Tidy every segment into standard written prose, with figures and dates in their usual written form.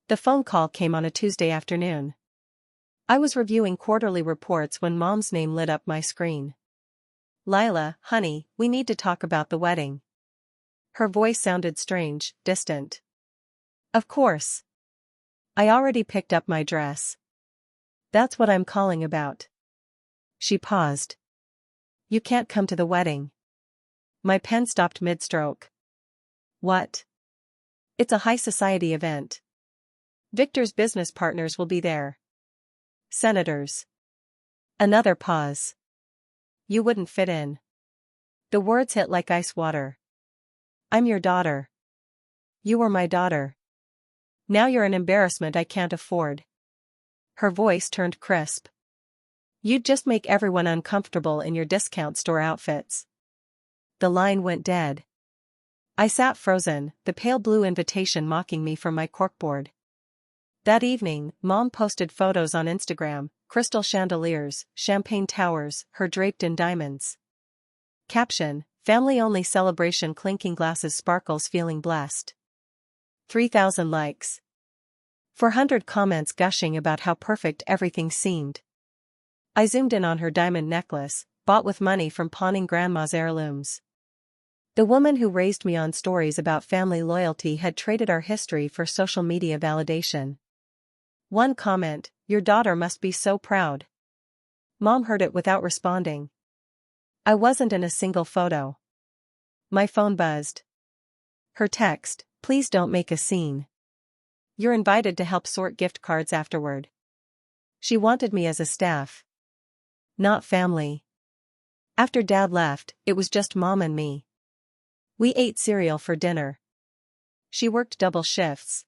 The phone call came on a Tuesday afternoon. I was reviewing quarterly reports when Mom's name lit up my screen. "Lila, honey, we need to talk about the wedding." Her voice sounded strange, distant. "Of course. I already picked up my dress. That's what I'm calling about." She paused. "You can't come to the wedding." My pen stopped mid-stroke. "What?" "It's a high society event. Victor's business partners will be there. Senators." Another pause. "You wouldn't fit in." The words hit like ice water. "I'm your daughter. You were my daughter. Now you're an embarrassment I can't afford." Her voice turned crisp. "You'd just make everyone uncomfortable in your discount store outfits." The line went dead. I sat frozen, the pale blue invitation mocking me from my corkboard. That evening, Mom posted photos on Instagram: crystal chandeliers, champagne towers, her draped in diamonds. Caption: family-only celebration, clinking glasses, sparkles, feeling blessed. 3,000 likes. 400 comments gushing about how perfect everything seemed. I zoomed in on her diamond necklace, bought with money from pawning grandma's heirlooms. The woman who raised me on stories about family loyalty had traded our history for social media validation. One comment: "Your daughter must be so proud." Mom heard it without responding. I wasn't in a single photo. My phone buzzed. Her text: "Please don't make a scene. You're invited to help sort gift cards afterward." She wanted me as a staff. Not family. After Dad left, it was just Mom and me. We ate cereal for dinner. She worked double shifts.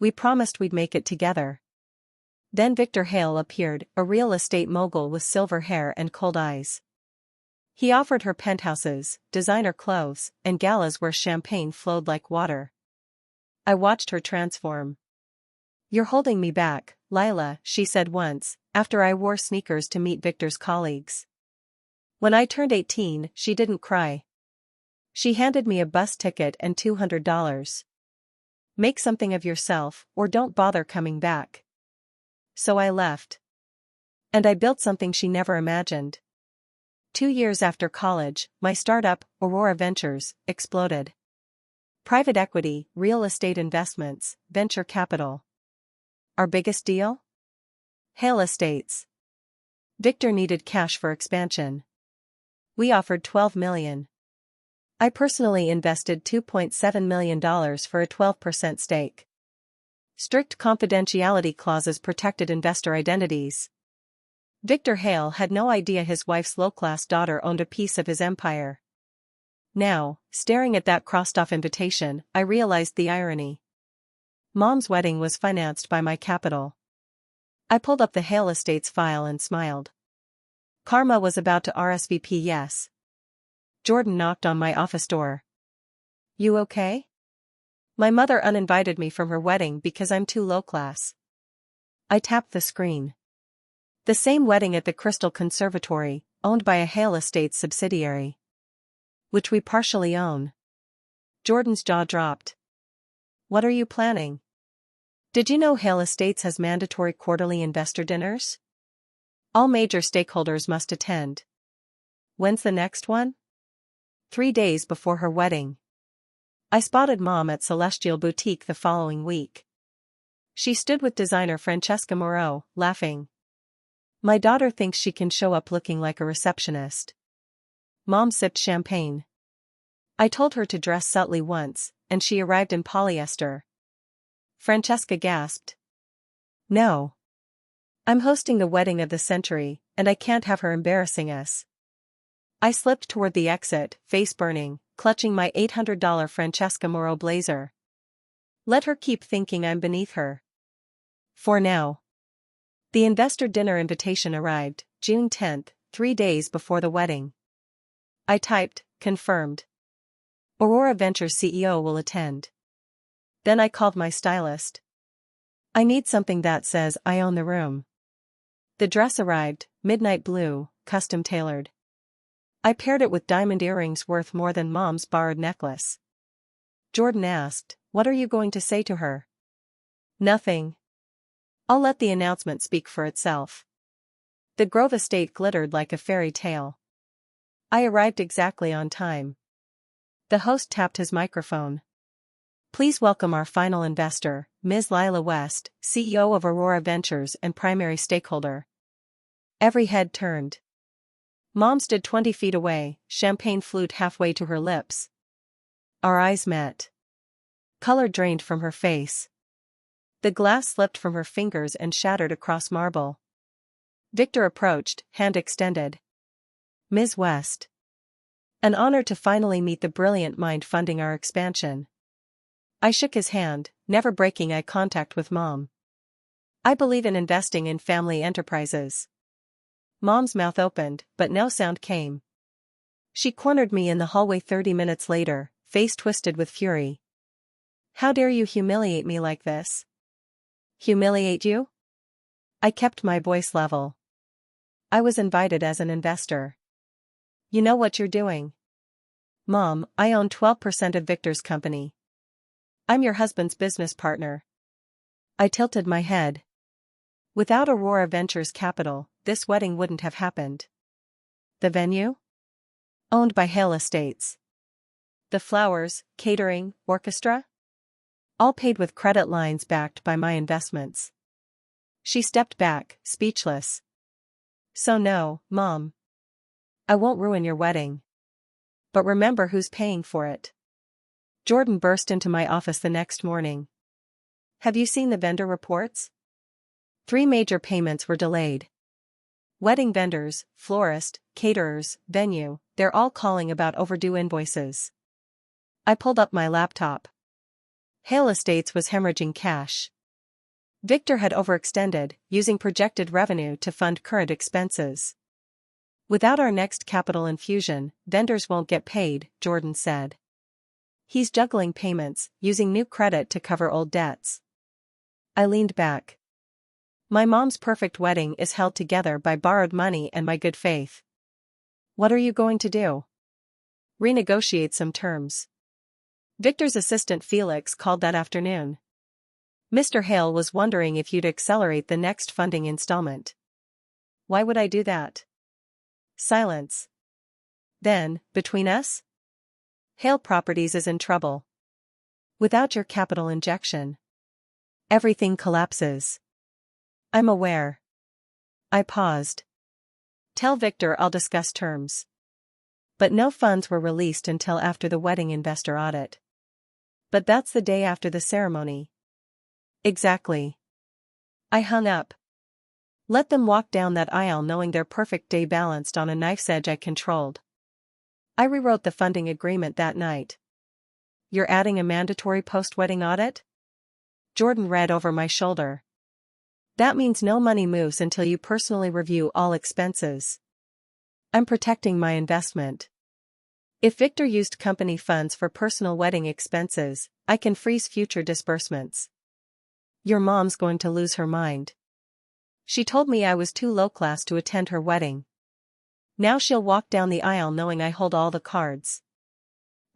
We promised we'd make it together. Then Victor Hale appeared, a real estate mogul with silver hair and cold eyes. He offered her penthouses, designer clothes, and galas where champagne flowed like water. I watched her transform. "You're holding me back, Lila," she said once, after I wore sneakers to meet Victor's colleagues. When I turned 18, she didn't cry. She handed me a bus ticket and $200. "Make something of yourself, or don't bother coming back." So I left. And I built something she never imagined. 2 years after college, my startup, Aurora Ventures, exploded. Private equity, real estate investments, venture capital. Our biggest deal? Hale Estates. Victor needed cash for expansion. We offered $12 million. I personally invested $2.7 million for a 12% stake. Strict confidentiality clauses protected investor identities. Victor Hale had no idea his wife's low-class daughter owned a piece of his empire. Now, staring at that crossed-off invitation, I realized the irony. Mom's wedding was financed by my capital. I pulled up the Hale Estates file and smiled. Karma was about to RSVP yes. Jordan knocked on my office door. "You okay?" "My mother uninvited me from her wedding because I'm too low-class." I tapped the screen. The same wedding at the Crystal Conservatory, owned by a Hale Estates subsidiary. Which we partially own. Jordan's jaw dropped. "What are you planning?" "Did you know Hale Estates has mandatory quarterly investor dinners? All major stakeholders must attend." "When's the next one?" 3 days before her wedding. I spotted Mom at Celestial Boutique the following week. She stood with designer Francesca Moreau, laughing. "My daughter thinks she can show up looking like a receptionist." Mom sipped champagne. "I told her to dress subtly once, and she arrived in polyester." Francesca gasped. "No. I'm hosting the wedding of the century, and I can't have her embarrassing us." I slipped toward the exit, face burning, clutching my $800 Francesca Moreau blazer. Let her keep thinking I'm beneath her. For now. The investor dinner invitation arrived, June 10th, 3 days before the wedding. I typed, confirmed. Aurora Ventures CEO will attend. Then I called my stylist. "I need something that says I own the room." The dress arrived, midnight blue, custom tailored. I paired it with diamond earrings worth more than Mom's borrowed necklace. Jordan asked, "What are you going to say to her?" Nothing. I'll let the announcement speak for itself. The Grove estate glittered like a fairy tale. I arrived exactly on time. The host tapped his microphone. Please welcome our final investor, Ms. Lila West, CEO of Aurora Ventures and primary stakeholder. Every head turned. Mom stood 20 feet away, champagne flute halfway to her lips. Our eyes met. Color drained from her face. The glass slipped from her fingers and shattered across marble. Victor approached, hand extended. Ms. West. An honor to finally meet the brilliant mind funding our expansion. I shook his hand, never breaking eye contact with Mom. I believe in investing in family enterprises. Mom's mouth opened, but no sound came. She cornered me in the hallway 30 minutes later, face twisted with fury. How dare you humiliate me like this? Humiliate you? I kept my voice level. I was invited as an investor. You know what you're doing. Mom, I own 12% of Victor's company. I'm your husband's business partner. I tilted my head. Without Aurora Ventures capital, this wedding wouldn't have happened. The venue? Owned by Hale Estates. The flowers, catering, orchestra? All paid with credit lines backed by my investments. She stepped back, speechless. So no, Mom. I won't ruin your wedding. But remember who's paying for it. Jordan burst into my office the next morning. Have you seen the vendor reports? 3 major payments were delayed. Wedding vendors, florist, caterers, venue, they're all calling about overdue invoices. I pulled up my laptop. Hale Estates was hemorrhaging cash. Victor had overextended, using projected revenue to fund current expenses. Without our next capital infusion, vendors won't get paid, Jordan said. He's juggling payments, using new credit to cover old debts. I leaned back. My mom's perfect wedding is held together by borrowed money and my good faith. What are you going to do? Renegotiate some terms. Victor's assistant Felix called that afternoon. Mr. Hale was wondering if you'd accelerate the next funding installment. Why would I do that? Silence. Then, between us? Hale Properties is in trouble. Without your capital injection, everything collapses. I'm aware. I paused. Tell Victor I'll discuss terms. But no funds were released until after the wedding investor audit. But that's the day after the ceremony. Exactly. I hung up. Let them walk down that aisle knowing their perfect day balanced on a knife's edge I controlled. I rewrote the funding agreement that night. You're adding a mandatory post-wedding audit? Jordan read over my shoulder. That means no money moves until you personally review all expenses. I'm protecting my investment. If Victor used company funds for personal wedding expenses, I can freeze future disbursements. Your mom's going to lose her mind. She told me I was too low class to attend her wedding. Now she'll walk down the aisle knowing I hold all the cards.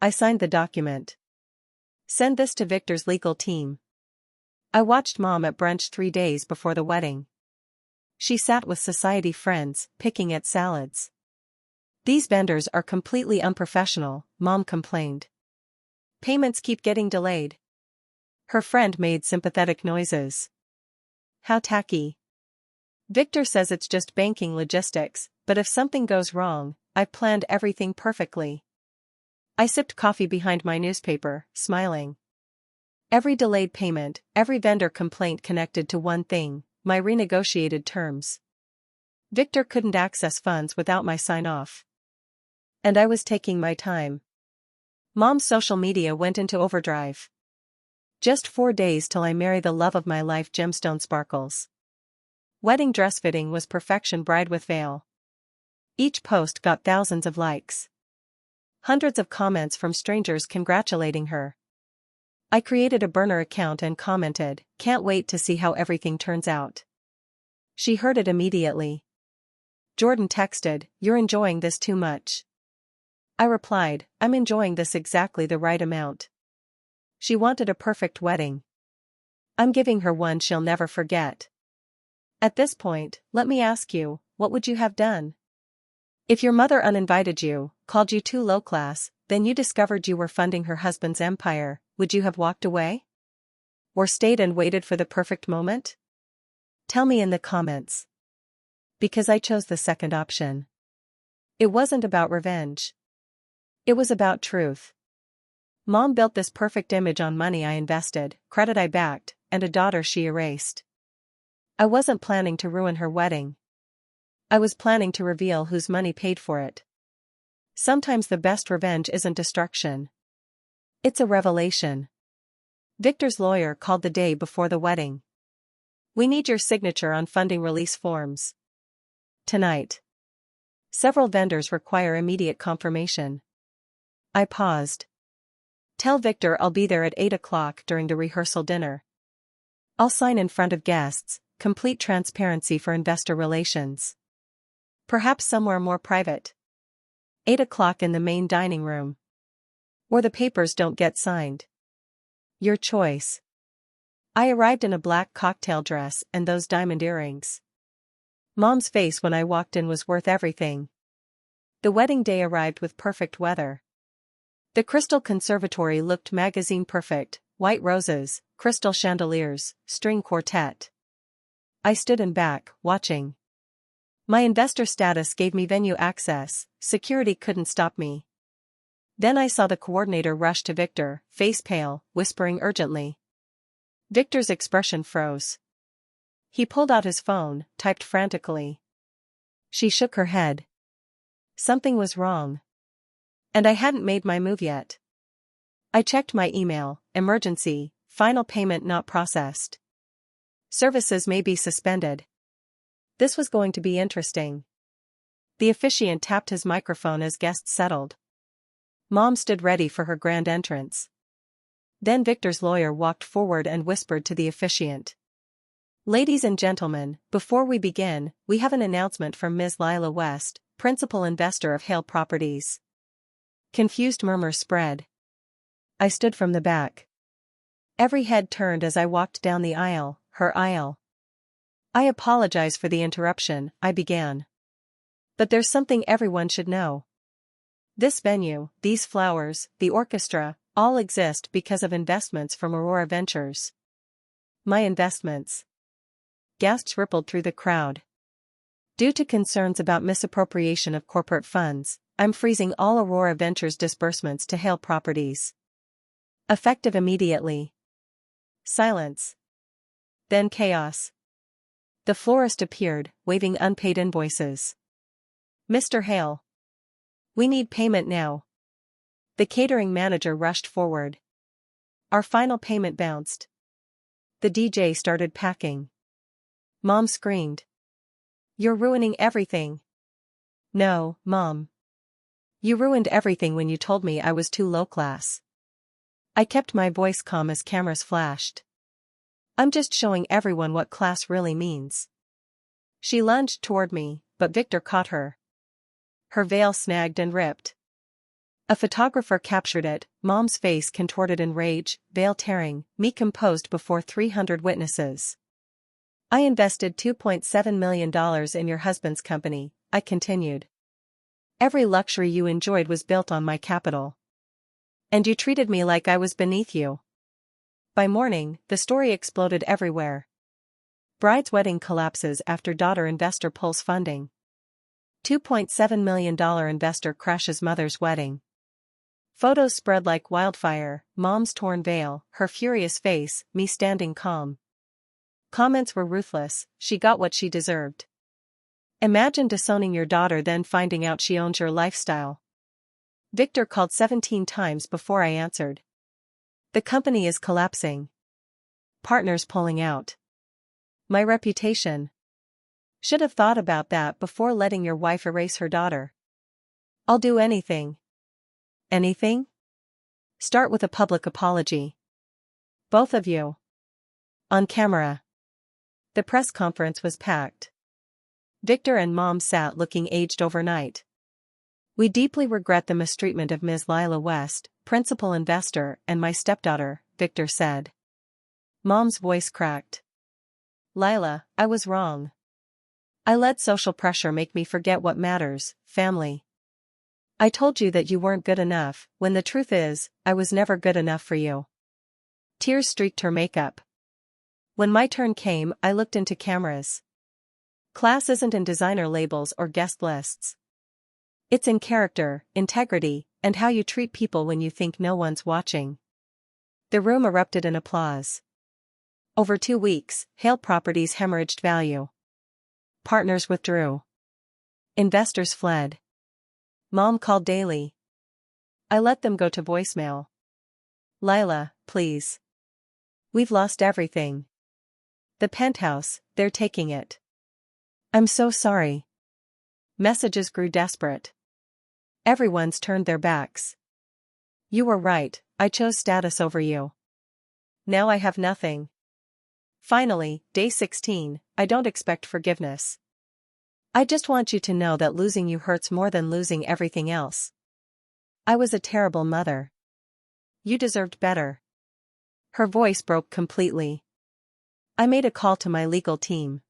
I signed the document. Send this to Victor's legal team. I watched Mom at brunch 3 days before the wedding. She sat with society friends, picking at salads. These vendors are completely unprofessional, Mom complained. Payments keep getting delayed. Her friend made sympathetic noises. How tacky. Victor says it's just banking logistics, but if something goes wrong, I've planned everything perfectly. I sipped coffee behind my newspaper, smiling. Every delayed payment, every vendor complaint connected to one thing, my renegotiated terms. Victor couldn't access funds without my sign-off. And I was taking my time. Mom's social media went into overdrive. Just 4 days till I marry the love of my life, gemstone sparkles. Wedding dress fitting was perfection, bride with veil. Each post got thousands of likes. Hundreds of comments from strangers congratulating her. I created a burner account and commented, "Can't wait to see how everything turns out." She heard it immediately. Jordan texted, "You're enjoying this too much." I replied, "I'm enjoying this exactly the right amount." She wanted a perfect wedding. I'm giving her one she'll never forget. At this point, let me ask you, what would you have done? If your mother uninvited you, called you too low class, then you discovered you were funding her husband's empire, would you have walked away? Or stayed and waited for the perfect moment? Tell me in the comments. Because I chose the second option. It wasn't about revenge. It was about truth. Mom built this perfect image on money I invested, credit I backed, and a daughter she erased. I wasn't planning to ruin her wedding. I was planning to reveal whose money paid for it. Sometimes the best revenge isn't destruction. It's a revelation. Victor's lawyer called the day before the wedding. We need your signature on funding release forms. Tonight. Several vendors require immediate confirmation. I paused. Tell Victor I'll be there at 8 o'clock during the rehearsal dinner. I'll sign in front of guests, complete transparency for investor relations. Perhaps somewhere more private. 8 o'clock in the main dining room. Or the papers don't get signed. Your choice. I arrived in a black cocktail dress and those diamond earrings. Mom's face when I walked in was worth everything. The wedding day arrived with perfect weather. The crystal conservatory looked magazine perfect, white roses, crystal chandeliers, string quartet. I stood in back, watching. My investor status gave me venue access, security couldn't stop me. Then I saw the coordinator rush to Victor, face pale, whispering urgently. Victor's expression froze. He pulled out his phone, typed frantically. She shook her head. Something was wrong. And I hadn't made my move yet. I checked my email, emergency, final payment not processed. Services may be suspended. This was going to be interesting. The officiant tapped his microphone as guests settled. Mom stood ready for her grand entrance. Then Victor's lawyer walked forward and whispered to the officiant. Ladies and gentlemen, before we begin, we have an announcement from Ms. Lila West, principal investor of Hale Properties. Confused murmurs spread. I stood from the back. Every head turned as I walked down the aisle, her aisle. I apologize for the interruption, I began. But there's something everyone should know. This venue, these flowers, the orchestra, all exist because of investments from Aurora Ventures. My investments. Gasps rippled through the crowd. Due to concerns about misappropriation of corporate funds, I'm freezing all Aurora Ventures disbursements to Hale Properties. Effective immediately. Silence. Then chaos. The florist appeared, waving unpaid invoices. Mr. Hale. We need payment now. The catering manager rushed forward. Our final payment bounced. The DJ started packing. Mom screamed. You're ruining everything. No, Mom. You ruined everything when you told me I was too low class. I kept my voice calm as cameras flashed. I'm just showing everyone what class really means. She lunged toward me, but Victor caught her. Her veil snagged and ripped. A photographer captured it, Mom's face contorted in rage, veil tearing, me composed before 300 witnesses. I invested $2.7 million in your husband's company, I continued. Every luxury you enjoyed was built on my capital. And you treated me like I was beneath you. By morning, the story exploded everywhere. Bride's wedding collapses after daughter investor pulls funding. $2.7 million investor crashes mother's wedding. Photos spread like wildfire, Mom's torn veil, her furious face, me standing calm. Comments were ruthless, she got what she deserved. Imagine disowning your daughter then finding out she owns your lifestyle. Victor called 17 times before I answered. The company is collapsing. Partners pulling out. My reputation. Should have thought about that before letting your wife erase her daughter. I'll do anything. Anything? Start with a public apology. Both of you. On camera. The press conference was packed. Victor and Mom sat looking aged overnight. We deeply regret the mistreatment of Ms. Lila West, principal investor, and my stepdaughter, Victor said. Mom's voice cracked. Lila, I was wrong. I let social pressure make me forget what matters, family. I told you that you weren't good enough, when the truth is, I was never good enough for you. Tears streaked her makeup. When my turn came, I looked into cameras. Class isn't in designer labels or guest lists. It's in character, integrity, and how you treat people when you think no one's watching. The room erupted in applause. Over 2 weeks, Hale Properties hemorrhaged value. Partners withdrew. Investors fled. Mom called daily. I let them go to voicemail. Lila, please. We've lost everything. The penthouse, they're taking it. I'm so sorry. Messages grew desperate. Everyone's turned their backs. You were right, I chose status over you. Now I have nothing. Finally, day 16, I don't expect forgiveness. I just want you to know that losing you hurts more than losing everything else. I was a terrible mother. You deserved better. Her voice broke completely. I made a call to my legal team.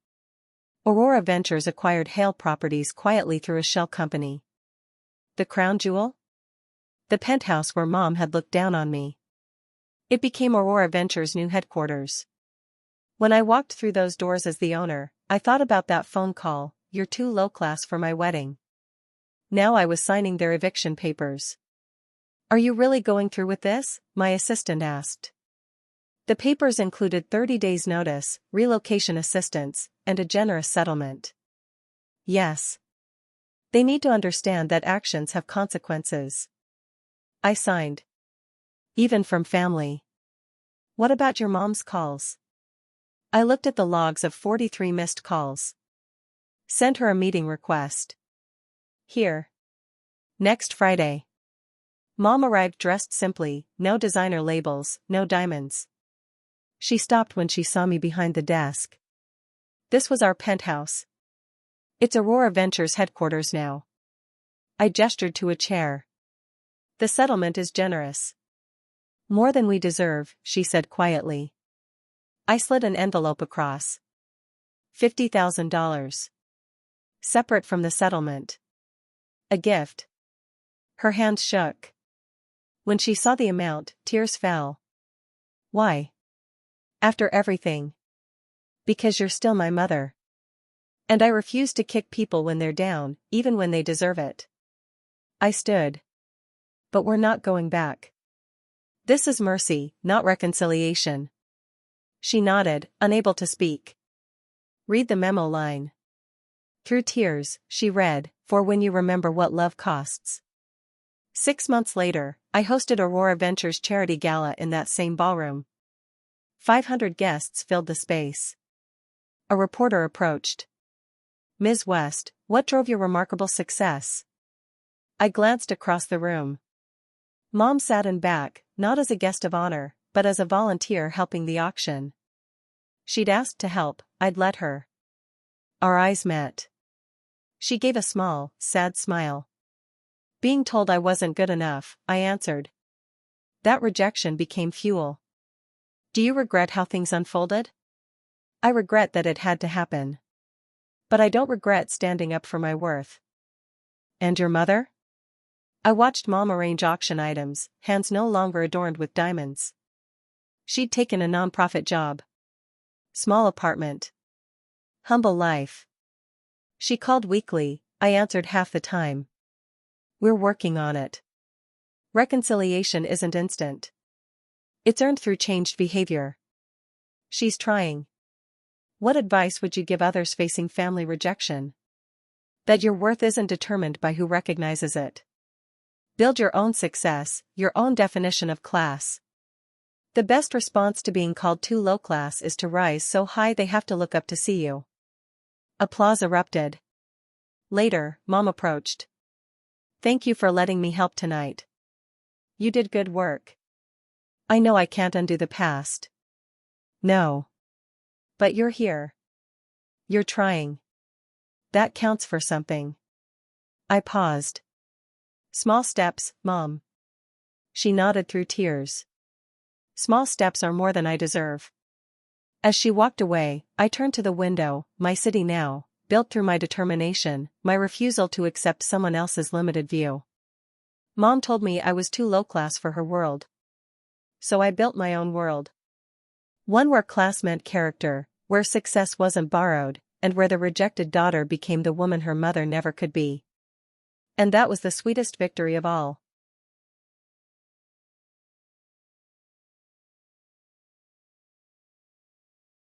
Aurora Ventures acquired Hale Properties quietly through a shell company. The crown jewel? The penthouse where Mom had looked down on me. It became Aurora Ventures' new headquarters. When I walked through those doors as the owner, I thought about that phone call, "You're too low class for my wedding." Now I was signing their eviction papers. Are you really going through with this? My assistant asked. The papers included 30 days' notice, relocation assistance, and a generous settlement. Yes. They need to understand that actions have consequences. I signed. Even from family. What about your mom's calls? I looked at the logs of 43 missed calls. Sent her a meeting request. Here. Next Friday. Mom arrived dressed simply, no designer labels, no diamonds. She stopped when she saw me behind the desk. This was our penthouse. It's Aurora Ventures headquarters now. I gestured to a chair. The settlement is generous. More than we deserve, she said quietly. I slid an envelope across. $50,000. Separate from the settlement. A gift. Her hands shook. When she saw the amount, tears fell. Why? After everything. Because you're still my mother. And I refuse to kick people when they're down, even when they deserve it. I stood. But we're not going back. This is mercy, not reconciliation. She nodded, unable to speak. Read the memo line. Through tears, she read, "For when you remember what love costs." 6 months later, I hosted Aurora Ventures charity gala in that same ballroom. 500 guests filled the space. A reporter approached. Ms. West, what drove your remarkable success? I glanced across the room. Mom sat in back, not as a guest of honor, but as a volunteer helping the auction. She'd asked to help, I'd let her. Our eyes met. She gave a small, sad smile. Being told I wasn't good enough, I answered. That rejection became fuel. Do you regret how things unfolded? I regret that it had to happen. But I don't regret standing up for my worth. And your mother? I watched Mom arrange auction items, hands no longer adorned with diamonds. She'd taken a nonprofit job. Small apartment. Humble life. She called weekly, I answered half the time. We're working on it. Reconciliation isn't instant. It's earned through changed behavior. She's trying. What advice would you give others facing family rejection? That your worth isn't determined by who recognizes it. Build your own success, your own definition of class. The best response to being called too low class is to rise so high they have to look up to see you. Applause erupted. Later, Mom approached. Thank you for letting me help tonight. You did good work. I know I can't undo the past. No. But you're here. You're trying. That counts for something. I paused. Small steps, Mom. She nodded through tears. Small steps are more than I deserve. As she walked away, I turned to the window, my city now, built through my determination, my refusal to accept someone else's limited view. Mom told me I was too low class for her world. So I built my own world. One where class meant character, where success wasn't borrowed, and where the rejected daughter became the woman her mother never could be. And that was the sweetest victory of all.